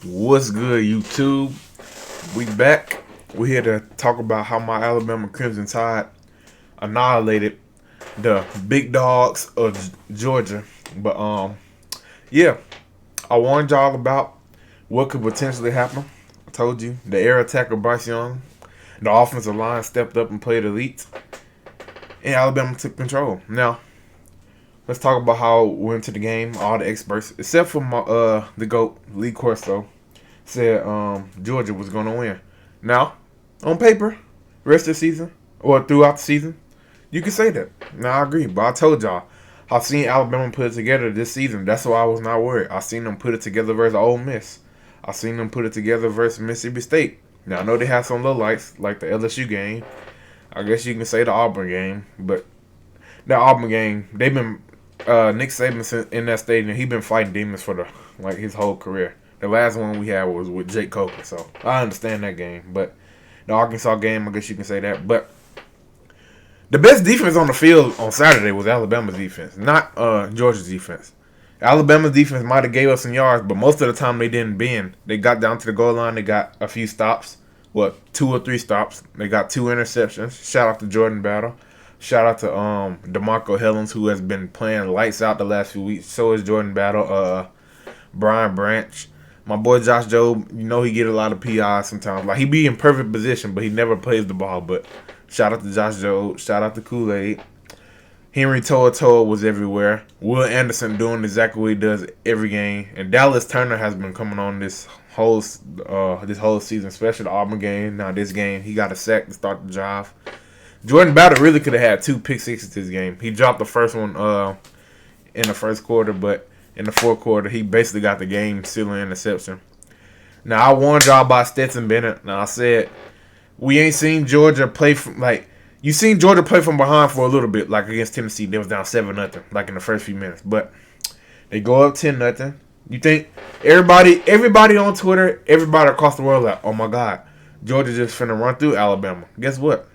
What's good, YouTube? We back. We're here to talk about how my Alabama Crimson Tide annihilated the big dogs of Georgia. But yeah, I warned y'all about what could potentially happen. I told you the air attack of Bryce Young, the offensive line stepped up and played elite, and Alabama took control. Now let's talk about how we went to the game. All the experts, except for the GOAT Lee Corso, said Georgia was going to win. Now, on paper, rest of the season or throughout the season, you can say that. Now I agree, but I told y'all I've seen Alabama put it together this season. That's why I was not worried. I seen them put it together versus Ole Miss. I seen them put it together versus Mississippi State. Now I know they have some lowlights like the LSU game. I guess you can say the Auburn game, but that Auburn game, they've been Nick Saban in that stadium. He been fighting demons for his whole career. The last one we had was with Jake Coker, so I understand that game. But the Arkansas game, I guess you can say that. But the best defense on the field on Saturday was Alabama's defense, not Georgia's defense. Alabama's defense might have gave us some yards, but most of the time they didn't bend. They got down to the goal line. They got a few stops. 2 or 3 stops. They got 2 interceptions. Shout out to Jordan Battle. Shout out to DeMarco Hellens, who has been playing lights out the last few weeks. So is Jordan Battle. Brian Branch. My boy Josh Jobe, you know he get a lot of PI sometimes. Like, he be in perfect position, but he never plays the ball. But shout out to Josh Jobe. Shout out to Kool-Aid. Henry Toa was everywhere. Will Anderson doing exactly what he does every game. And Dallas Turner has been coming on this whole season, especially the Auburn game. Now this game, he got a sack to start the drive. Jordan Battle really could have had 2 pick sixes this game. He dropped the first one in the first quarter, but in the fourth quarter, he basically got the game sealing interception. Now, I warned y'all about Stetson Bennett. Now, I said, we ain't seen Georgia play from, you seen Georgia play from behind for a little bit, like against Tennessee. They was down 7-0, like in the first few minutes. But they go up 10-0. You think everybody on Twitter, everybody across the world, like, oh my God, Georgia just finna run through Alabama. Guess what?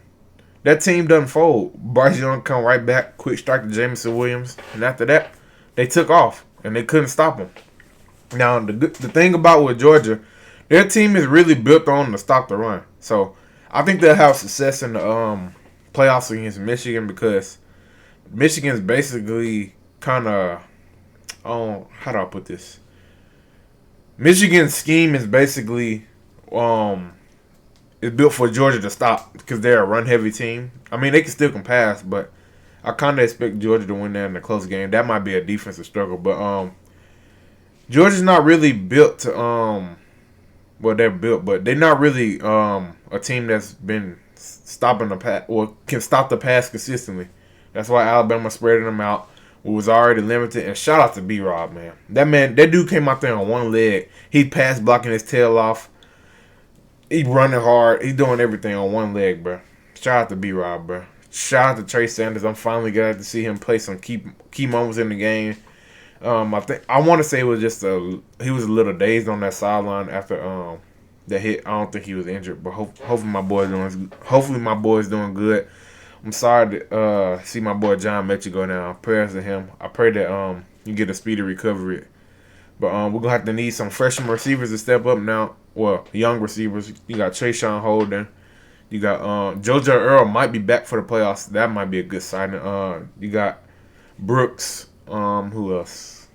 That team doesn't fold. Bryce Young come right back, quick strike to Jameson Williams, and after that, they took off, and they couldn't stop them. Now, the thing about with Georgia, their team is really built on to stop the run. So, I think they'll have success in the playoffs against Michigan because Michigan's basically kind of, how do I put this? Michigan's scheme is basically is built for Georgia to stop because they're a run-heavy team. I mean, they can still pass, but I kind of expect Georgia to win that in a close game. That might be a defensive struggle, but Georgia's not really built to well, they're built, but they're not really a team that's been stopping the pass or can stop the pass consistently. That's why Alabama spreading them out. It was already limited. And shout out to B-Rob, man. That dude came out there on one leg. He pass blocking his tail off. He running hard. He doing everything on one leg, bro. Shout out to B-Rob, bro. Shout out to Trey Sanders. I'm finally glad to see him play some key moments in the game. I want to say it was just he was a little dazed on that sideline after that hit. I don't think he was injured, but hopefully my boy's doing good. I'm sorry to see my boy John Metchie go down. Prayers to him. I pray that you get a speedy recovery. But we're gonna have to need some freshman receivers to step up now. Well, young receivers. You got Trayshawn Holden. You got JoJo Earl might be back for the playoffs. That might be a good signing. You got Brooks. Who else?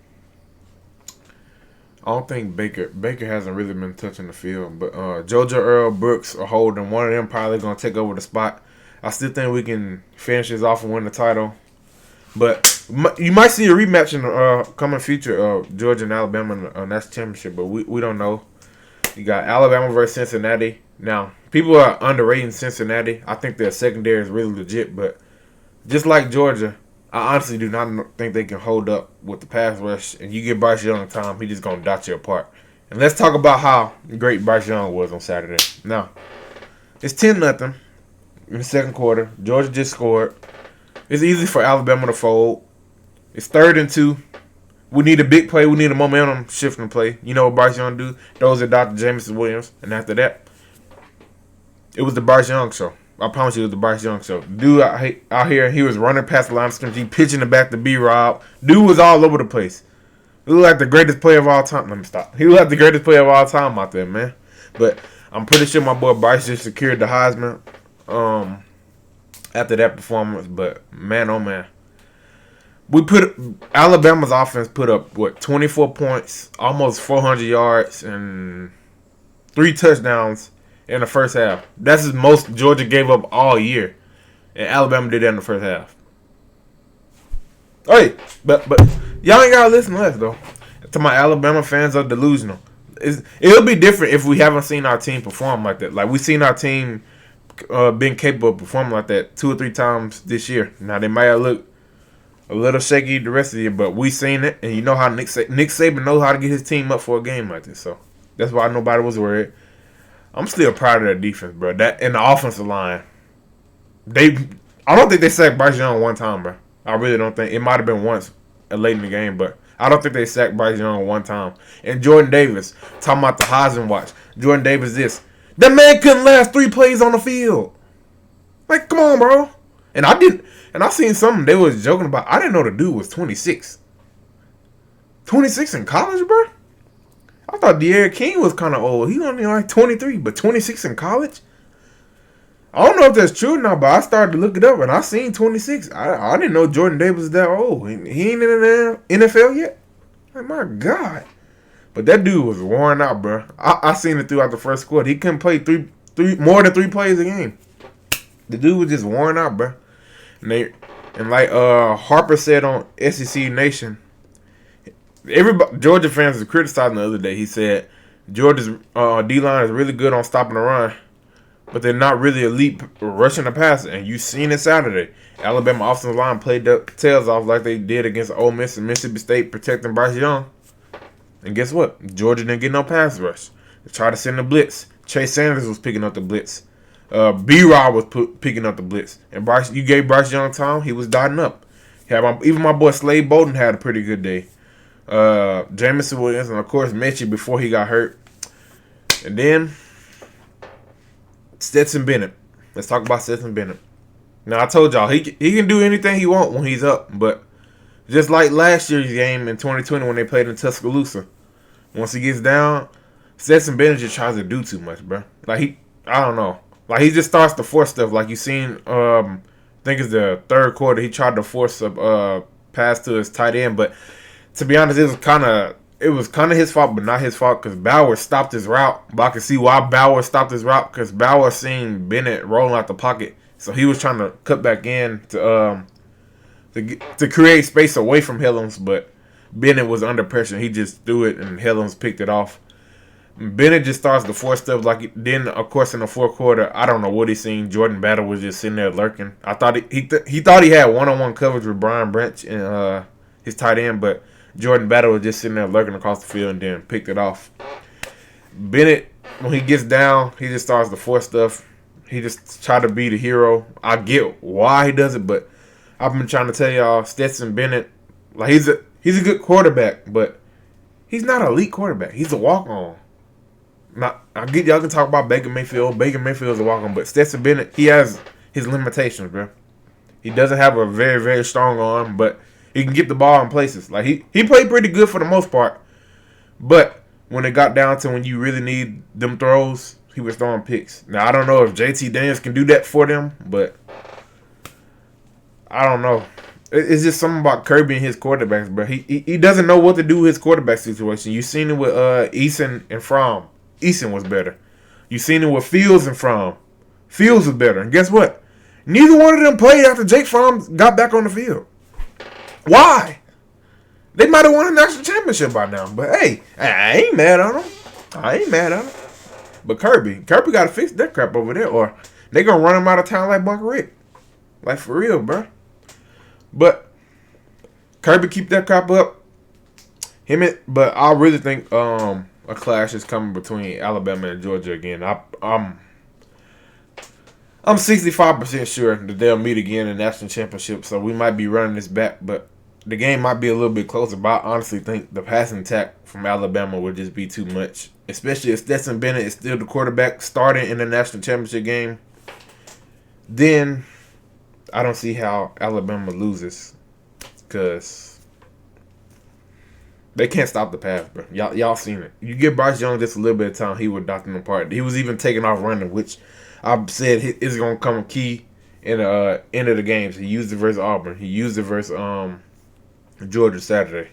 I don't think Baker hasn't really been touching the field, but JoJo Earl, Brooks, or Holden, one of them probably gonna take over the spot. I still think we can finish this off and win the title, but you might see a rematch in the coming future of Georgia and Alabama in the national championship, but we don't know. You got Alabama versus Cincinnati. Now, people are underrating Cincinnati. I think their secondary is really legit, but just like Georgia, I honestly do not think they can hold up with the pass rush. And you get Bryce Young time, he's just going to dot you apart. And let's talk about how great Bryce Young was on Saturday. Now, it's 10-0 in the second quarter. Georgia just scored. It's easy for Alabama to fold. It's 3rd and 2. We need a big play. We need a momentum shifting play. You know what Bryce Young do? Those are Dr. Jameson Williams. And after that, it was the Bryce Young show. I promise you it was the Bryce Young show. Dude out here, he was running past the line of scrimmage. He pitching it back to B-Rob. Dude was all over the place. He looked like the greatest player of all time. Let me stop. He looked like the greatest player of all time out there, man. But I'm pretty sure my boy Bryce just secured the Heisman after that performance. But man, oh man, Alabama's offense put up 24 points, almost 400 yards, and 3 touchdowns in the first half. That's the most Georgia gave up all year, and Alabama did that in the first half. Hey, but y'all ain't gotta listen to us though. To my Alabama fans are delusional. It'll be different if we haven't seen our team perform like that. Like we seen our team being capable of performing like that 2 or 3 times this year. Now they might have looked a little shaky the rest of the year, but we seen it, and you know how Nick Saban knows how to get his team up for a game like this. So that's why nobody was worried. I'm still proud of their defense, bro. That and the offensive line. I don't think they sacked Bryce Young one time, bro. I really don't think. It might have been once late in the game, but I don't think they sacked Bryce Young one time. And Jordan Davis, talking about the Heisman watch. Jordan Davis, that man couldn't last 3 plays on the field. Like, come on, bro. And I seen something they was joking about. I didn't know the dude was 26. 26 in college, bro? I thought De'Aaron King was kind of old. He only like 23, but 26 in college? I don't know if that's true or not, but I started to look it up, and I seen 26. I didn't know Jordan Davis was that old. He ain't in the NFL yet? Like, my God. But that dude was worn out, bro. I seen it throughout the first quarter. He couldn't play more than 3 plays a game. The dude was just worn out, bro. And like Harper said on SEC Nation, Georgia fans was criticizing the other day. He said Georgia's D-line is really good on stopping the run, but they're not really elite rushing the passer. And you seen it Saturday. Alabama offensive line played their tails off like they did against Ole Miss and Mississippi State, protecting Bryce Young. And guess what? Georgia didn't get no pass rush. They tried to send the blitz. Chase Sanders was picking up the blitz. B-Rob was picking up the blitz. And you gave Bryce Young time, he was dotting up. Even my boy Slade Bolden had a pretty good day. Jameson Williams, and of course Mechie before he got hurt. And then Stetson Bennett. Let's talk about Stetson Bennett. Now I told y'all he can do anything he wants when he's up, but just like last year's game in 2020 when they played in Tuscaloosa, once he gets down, Stetson Bennett just tries to do too much, bro. Like I don't know. Like he just starts to force stuff. Like you seen, I think it's the third quarter, he tried to force a pass to his tight end, but to be honest, it was kind of his fault, but not his fault because Bauer stopped his route. But I can see why Bauer stopped his route because Bauer seen Bennett rolling out the pocket, so he was trying to cut back in to create space away from Helms, but Bennett was under pressure. He just threw it, and Helms picked it off. Bennett just starts to force stuff. Like then, of course, in the fourth quarter, I don't know what he seen. Jordan Battle was just sitting there lurking. I thought he thought he had one-on-one coverage with Brian Branch and his tight end, but Jordan Battle was just sitting there lurking across the field and then picked it off. Bennett, when he gets down, he just starts to force stuff. He just try to be the hero. I get why he does it, but I've been trying to tell y'all, Stetson Bennett, like he's a good quarterback, but he's not an elite quarterback. He's a walk-on. I get y'all can talk about Baker Mayfield. Baker Mayfield is a walk-on, but Stetson Bennett, he has his limitations, bro. He doesn't have a very, very strong arm, but he can get the ball in places. Like he played pretty good for the most part, but when it got down to when you really need them throws, he was throwing picks. Now I don't know if JT Daniels can do that for them, but I don't know. It's just something about Kirby and his quarterbacks, bro. He doesn't know what to do with his quarterback situation. You seen it with Eason and Fromm. Eason was better. You seen it with Fields and Fromm. Fields was better. And guess what? Neither one of them played after Jake Fromm got back on the field. Why? They might have won a national championship by now. But hey, I ain't mad at them. But Kirby got to fix that crap over there, or they gonna run him out of town like Bunker Rick. Like for real, bro. But Kirby keep that crap up. But I really think a clash is coming between Alabama and Georgia again. I'm 65% sure that they'll meet again in the national championship. So we might be running this back, but the game might be a little bit closer. But I honestly think the passing attack from Alabama would just be too much, especially if Stetson Bennett is still the quarterback starting in the national championship game. Then I don't see how Alabama loses, because They can't stop the pass, bro. Y'all seen it. You give Bryce Young just a little bit of time, he would knock them apart. He was even taking off running, which I said is going to come key in the end of the games. He used it versus Auburn. He used it versus Georgia Saturday.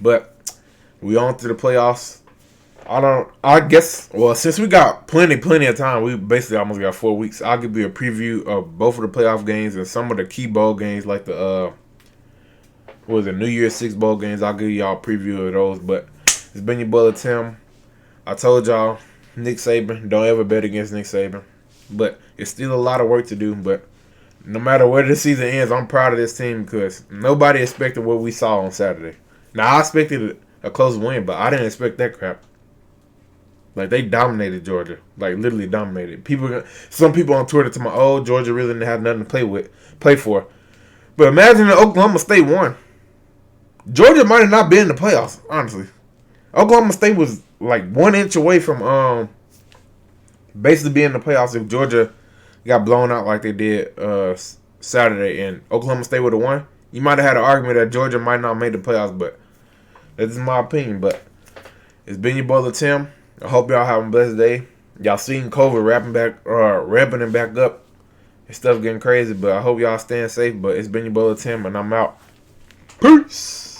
But we on to the playoffs. I guess, well, since we got plenty of time, we basically almost got 4 weeks. I'll give you a preview of both of the playoff games and some of the key bowl games, like the New Year's Six bowl games. I'll give y'all a preview of those. But it's been your brother Tim. I told y'all, Nick Saban, don't ever bet against Nick Saban. But it's still a lot of work to do. But no matter where the season ends, I'm proud of this team because nobody expected what we saw on Saturday. Now, I expected a close win, but I didn't expect that crap. Like, they dominated Georgia. Like, literally dominated. Some people on Twitter tell me, oh, Georgia really didn't have nothing to play for. But imagine if Oklahoma State won. Georgia might have not been in the playoffs, honestly. Oklahoma State was like 1 inch away from basically being in the playoffs if Georgia got blown out like they did Saturday and Oklahoma State would have won. You might have had an argument that Georgia might not have made the playoffs, but that's my opinion. But it's been your brother Tim. I hope y'all have a blessed day. Y'all seen COVID ramping it back up. And stuff getting crazy, but I hope y'all staying safe. But it's been your brother Tim, and I'm out. Peace.